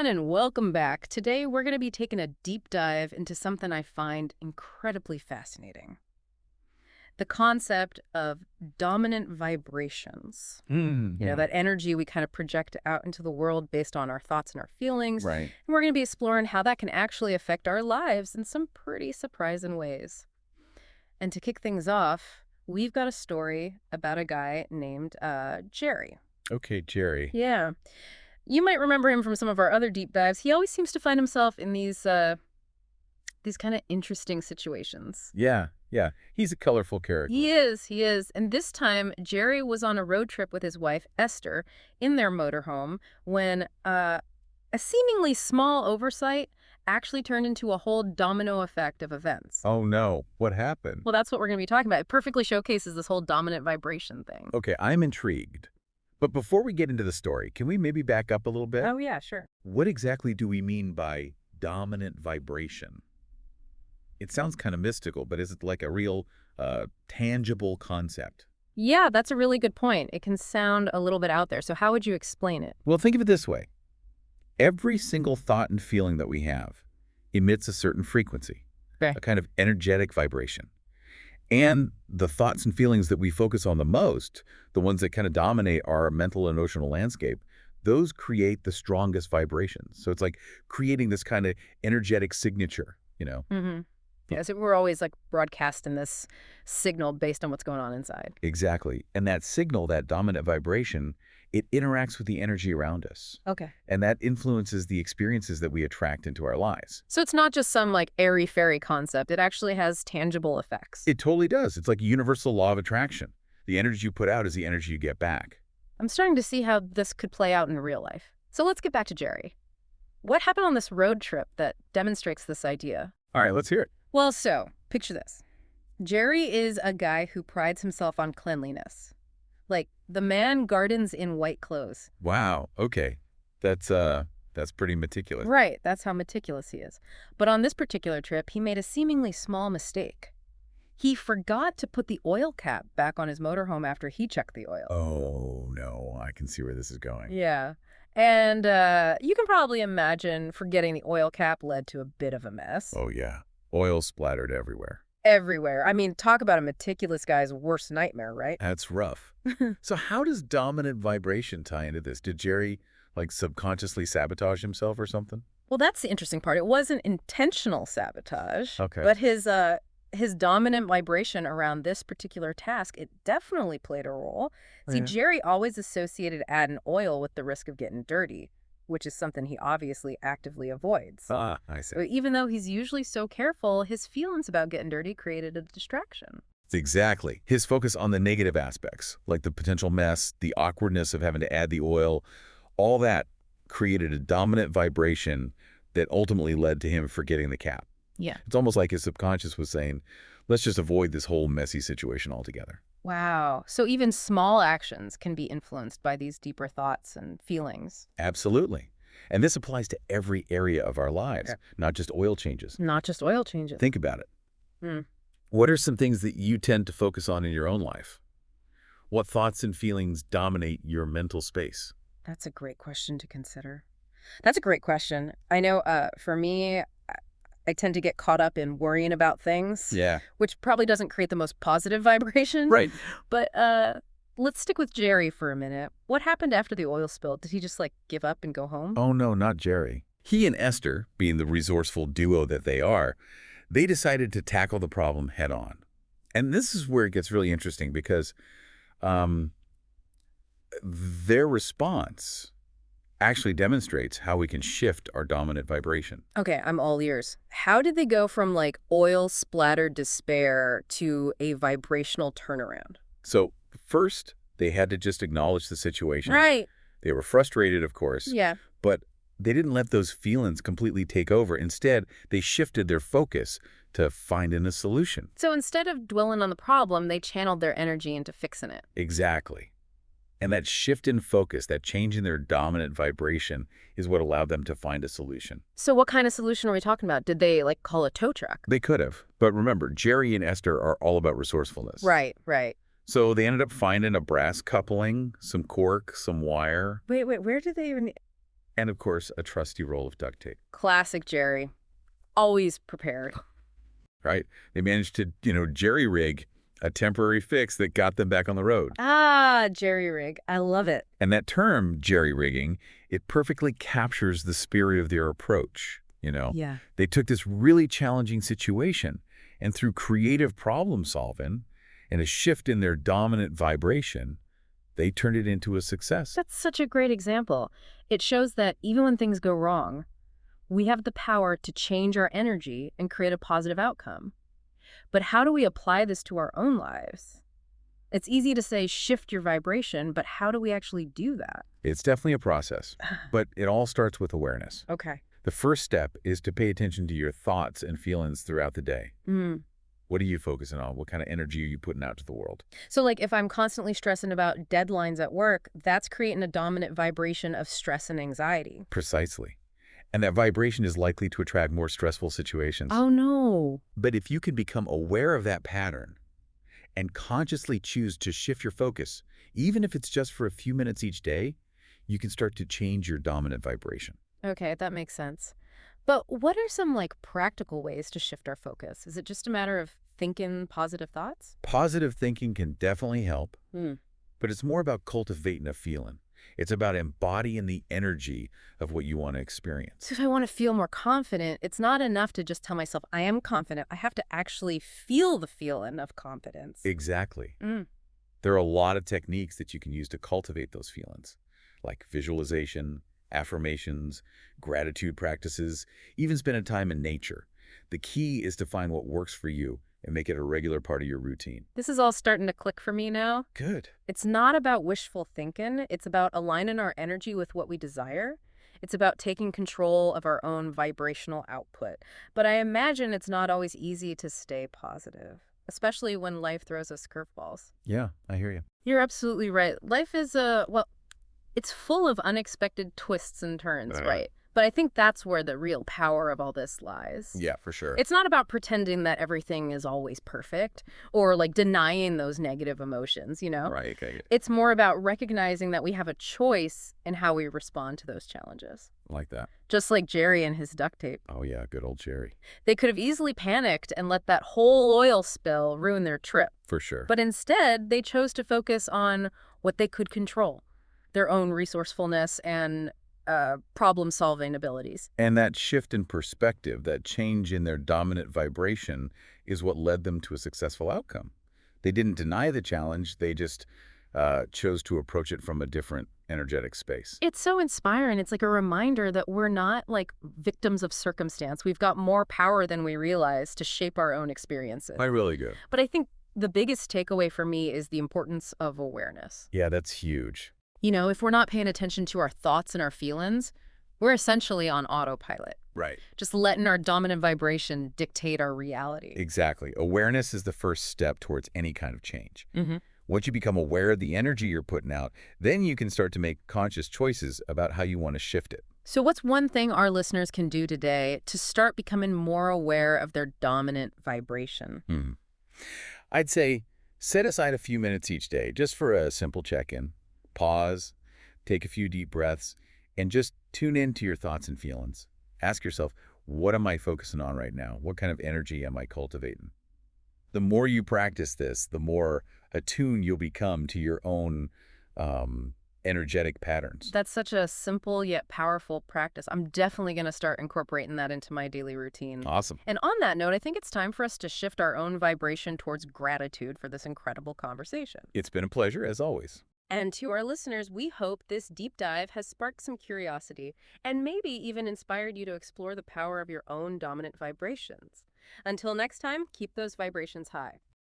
everyone, and welcome back. Today, we're going to be taking a deep dive into something I find incredibly fascinating. The concept of dominant vibrations. Mm-hmm. That energy we kind of project out into the world based on our thoughts and our feelings. Right. And we're going to be exploring how that can actually affect our lives in some pretty surprising ways. And to kick things off, we've got a story about a guy named Jerry. Okay, Jerry. Yeah. You might remember him from some of our other deep dives. He always seems to find himself in these kind of interesting situations. Yeah. He's a colorful character. He is. And this time, Jerry was on a road trip with his wife, Esther, in their motorhome when a seemingly small oversight actually turned into a whole domino effect of events. Oh, no. What happened? Well, that's what we're going to be talking about. It perfectly showcases this whole dominant vibration thing. Okay, I'm intrigued. But before we get into the story, can we maybe back up a little bit? Oh, yeah, sure. What exactly do we mean by dominant vibration? It sounds kind of mystical, but is it like a real tangible concept? Yeah, that's a really good point. It can sound a little bit out there. So how would you explain it? Well, think of it this way. Every single thought and feeling that we have emits a certain frequency, Okay. a kind of energetic vibration. And the thoughts and feelings that we focus on the most, the ones that kind of dominate our mental and emotional landscape, those create the strongest vibrations. So it's like creating this kind of energetic signature, Mm-hmm. Yeah, so we're always like broadcasting this signal based on what's going on inside. Exactly. And that signal, that dominant vibration, it interacts with the energy around us. Okay. And that influences the experiences that we attract into our lives. So it's not just some like airy-fairy concept. It actually has tangible effects. It totally does. It's like a universal law of attraction. The energy you put out is the energy you get back. I'm starting to see how this could play out in real life. So let's get back to Jerry. What happened on this road trip that demonstrates this idea? All right, let's hear it. Well, so picture this. Jerry is a guy who prides himself on cleanliness. Like, the man gardens in white clothes. Wow. Okay. That's pretty meticulous. Right, that's how meticulous he is. But on this particular trip, he made a seemingly small mistake. He forgot to put the oil cap back on his motorhome after he checked the oil. Oh, no. I can see where this is going. Yeah. And you can probably imagine forgetting the oil cap led to a bit of a mess. Oh, yeah. Oil splattered everywhere. Everywhere. I mean, talk about a meticulous guy's worst nightmare, right? That's rough. So how does dominant vibration tie into this? Did Jerry, like, subconsciously sabotage himself or something? Well, that's the interesting part. It wasn't intentional sabotage. Okay. But his dominant vibration around this particular task, it definitely played a role. See, Yeah. Jerry always associated adding oil with the risk of getting dirty, which is something he obviously actively avoids. Ah, I see. So even though he's usually so careful, his feelings about getting dirty created a distraction. Exactly. His focus on the negative aspects, like the potential mess, the awkwardness of having to add the oil, all that created a dominant vibration that ultimately led to him forgetting the cap. Yeah. It's almost like his subconscious was saying, let's just avoid this whole messy situation altogether. Wow. So even small actions can be influenced by these deeper thoughts and feelings. Absolutely. And this applies to every area of our lives, Yeah. not just oil changes. Not just oil changes. Think about it. Hmm. What are some things that you tend to focus on in your own life? What thoughts and feelings dominate your mental space? That's a great question to consider. That's a great question. I know for me, I tend to get caught up in worrying about things, Yeah. which probably doesn't create the most positive vibration. Right. But let's stick with Jerry for a minute. What happened after the oil spill? Did he just like give up and go home? Oh, no, not Jerry. He and Esther, being the resourceful duo that they are, they decided to tackle the problem head on. And this is where it gets really interesting because their response actually demonstrates how we can shift our dominant vibration. Okay, I'm all ears. How did they go from like oil-splattered despair to a vibrational turnaround? So first, they had to just acknowledge the situation. Right. They were frustrated, of course, Yeah. but they didn't let those feelings completely take over. Instead, they shifted their focus to finding a solution. So instead of dwelling on the problem, they channeled their energy into fixing it. Exactly. And that shift in focus, that change in their dominant vibration, is what allowed them to find a solution. So what kind of solution are we talking about? Did they like call a tow truck? They could have. But remember, Jerry and Esther are all about resourcefulness. Right, right. So they ended up finding a brass coupling, some cork, some wire. Wait, where did they even... And of course, a trusty roll of duct tape, Classic Jerry. Always prepared. right? They managed to, jerry-rig a temporary fix that got them back on the road. Ah, jerry rig. I love it. And that term, jerry-rigging, it perfectly captures the spirit of their approach. Yeah. They took this really challenging situation, and through creative problem solving and a shift in their dominant vibration, they turned it into a success. That's such a great example. It shows that even when things go wrong, we have the power to change our energy and create a positive outcome. But how do we apply this to our own lives? It's easy to say shift your vibration, but how do we actually do that? It's definitely a process, but it all starts with awareness. Okay. The first step is to pay attention to your thoughts and feelings throughout the day. Mm. What are you focusing on? What kind of energy are you putting out to the world? So like if I'm constantly stressing about deadlines at work, that's creating a dominant vibration of stress and anxiety. Precisely. And that vibration is likely to attract more stressful situations. Oh no. But if you can become aware of that pattern and consciously choose to shift your focus, even if it's just for a few minutes each day, you can start to change your dominant vibration. Okay, that makes sense. But what are some like practical ways to shift our focus? Is it just a matter of thinking positive thoughts? Positive thinking can definitely help, Hmm. but it's more about cultivating a feeling. It's about embodying the energy of what you want to experience. So if I want to feel more confident, it's not enough to just tell myself I am confident. I have to actually feel the feeling of confidence. Exactly. Mm. There are a lot of techniques that you can use to cultivate those feelings, like visualization, affirmations, gratitude practices, even spending time in nature. The key is to find what works for you and make it a regular part of your routine. This is all starting to click for me now. Good. It's not about wishful thinking. It's about aligning our energy with what we desire. It's about taking control of our own vibrational output. But I imagine it's not always easy to stay positive, especially when life throws us curveballs. Yeah, I hear you. You're absolutely right. Life is it's full of unexpected twists and turns, right? But I think that's where the real power of all this lies. Yeah, for sure. It's not about pretending that everything is always perfect or like denying those negative emotions. Right, okay. It's more about recognizing that we have a choice in how we respond to those challenges. Like that. Just like Jerry and his duct tape. Oh, yeah, good old Jerry. They could have easily panicked and let that whole oil spill ruin their trip. For sure. But instead, they chose to focus on what they could control, their own resourcefulness and problem-solving abilities. And that shift in perspective, that change in their dominant vibration, is what led them to a successful outcome. They didn't deny the challenge, they just chose to approach it from a different energetic space. It's so inspiring. It's like a reminder that we're not like victims of circumstance. We've got more power than we realize to shape our own experiences. Really good. But I think the biggest takeaway for me is the importance of awareness. Yeah, that's huge. If we're not paying attention to our thoughts and our feelings, we're essentially on autopilot, Right. just letting our dominant vibration dictate our reality. Exactly. Awareness is the first step towards any kind of change. Mm-hmm. Once you become aware of the energy you're putting out, then you can start to make conscious choices about how you want to shift it. So what's one thing our listeners can do today to start becoming more aware of their dominant vibration? I'd say set aside a few minutes each day just for a simple check-in. Pause, take a few deep breaths, and just tune in to your thoughts and feelings. Ask yourself, what am I focusing on right now? What kind of energy am I cultivating? The more you practice this, the more attuned you'll become to your own energetic patterns. That's such a simple yet powerful practice. I'm definitely going to start incorporating that into my daily routine. Awesome. And on that note, I think it's time for us to shift our own vibration towards gratitude for this incredible conversation. It's been a pleasure, as always. And to our listeners, we hope this deep dive has sparked some curiosity and maybe even inspired you to explore the power of your own dominant vibrations. Until next time, keep those vibrations high.